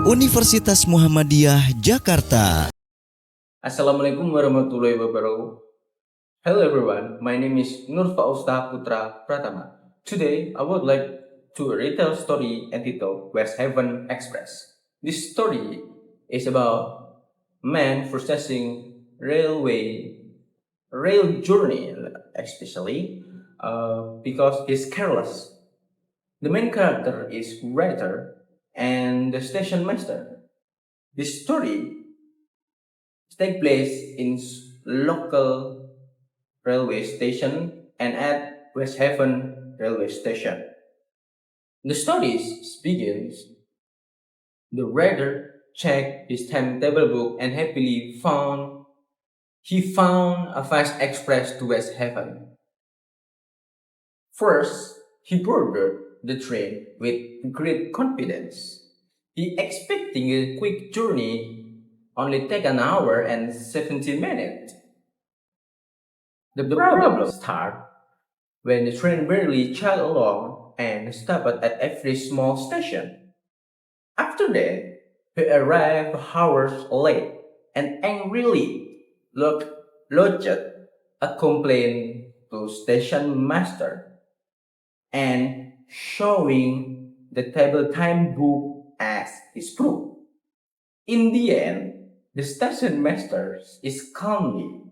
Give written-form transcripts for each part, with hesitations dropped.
Universitas Muhammadiyah Jakarta. Assalamualaikum warahmatullahi wabarakatuh. Hello everyone, my name is Fauzta Putra Pratama. Today I would like to retell a story entitled Westhaven Express. This story is about man processing rail journey, especially because he's careless. The main character is writer and the station master. This story take place in local railway station and at Westhaven railway station. The story begins. The writer checked his timetable book and happily found a fast express to Westhaven. First, he boarded the train with great confidence. He expecting a quick journey only take an hour and 70 minutes. The problem starts when the train barely chugged along and stopped at every small station. After that, he arrived hours late and angrily lodged a complaint to station master and showing the table time book as his proof. In the end, the station master is calmly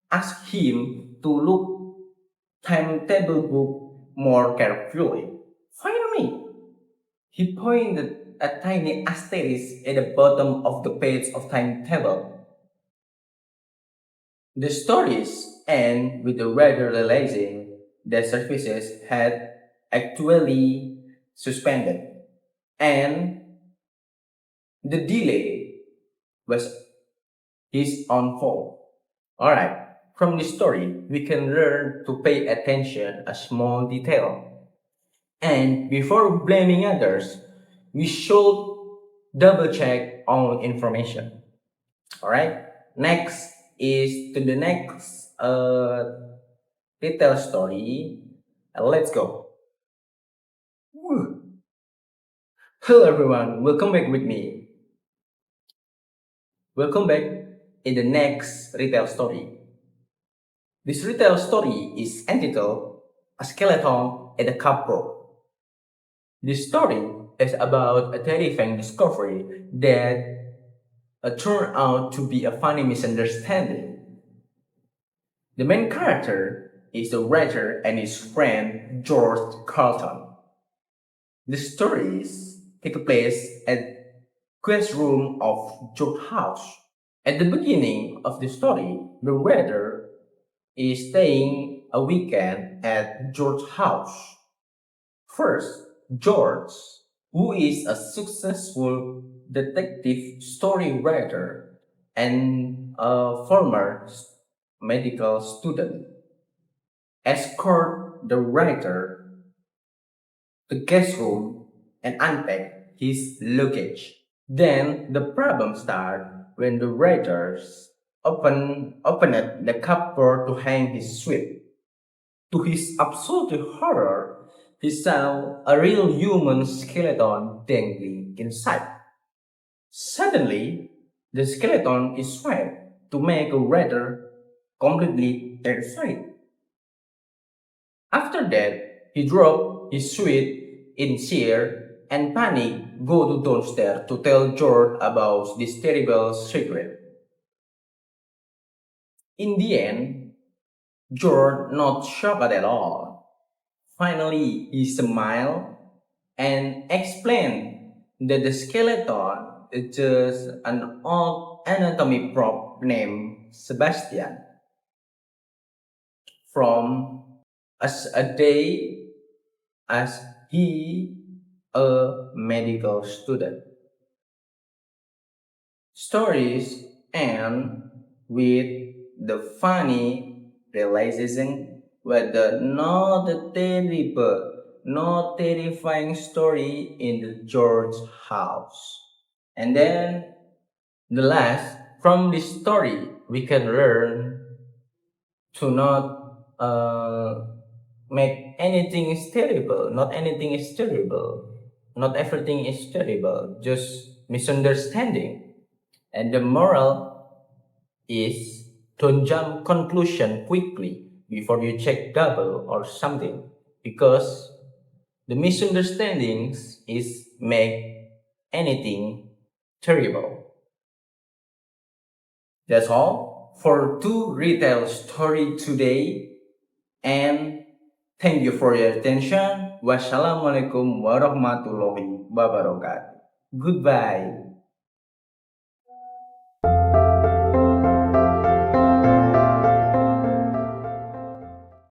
asked him to look timetable book more carefully. Finally, he pointed a tiny asterisk at the bottom of the page of timetable. The stories end with the writer realizing that services had actually suspended and the delay was his own fault. Alright, from this story, we can learn to pay attention a small detail. And before blaming others, we should double check all information. Alright, next is to the next detail story. Let's go. Hello everyone, welcome back with me. Welcome back in the next retail story. This retail story is entitled A Skeleton at the Cupboard. This story is about a terrifying discovery that turned out to be a funny misunderstanding. The main character is the writer and his friend George Carlton. The stories take place at guest room of George's house. At the beginning of the story, the writer is staying a weekend at George's house. First, George, who is a successful detective story writer and a former medical student, escort the writer to the guest room and unpack his luggage. Then the problem starts when the writers opened the cupboard to hang his suit. To his absolute horror, he saw a real human skeleton dangling inside. Suddenly, the skeleton is swept to make a writer completely terrified. After that, he dropped his suit in chair and panic go to downstairs to tell George about this terrible secret. In the end, George not shocked at all. Finally, he smiled and explained that the skeleton is just an old anatomy prop named Sebastian from as a day as he a medical student. Stories end with the funny realization whether not a terrible, not terrifying story in the George house. And then the last, from this story, we can learn to not make anything is terrible. Not anything is terrible. not everything is terrible, just misunderstanding. And the moral is don't jump conclusion quickly before you check double or something, because the misunderstandings is make anything terrible. That's all for two retail story today, and thank you for your attention. Wassalamualaikum warahmatullahi wabarakatuh. Goodbye.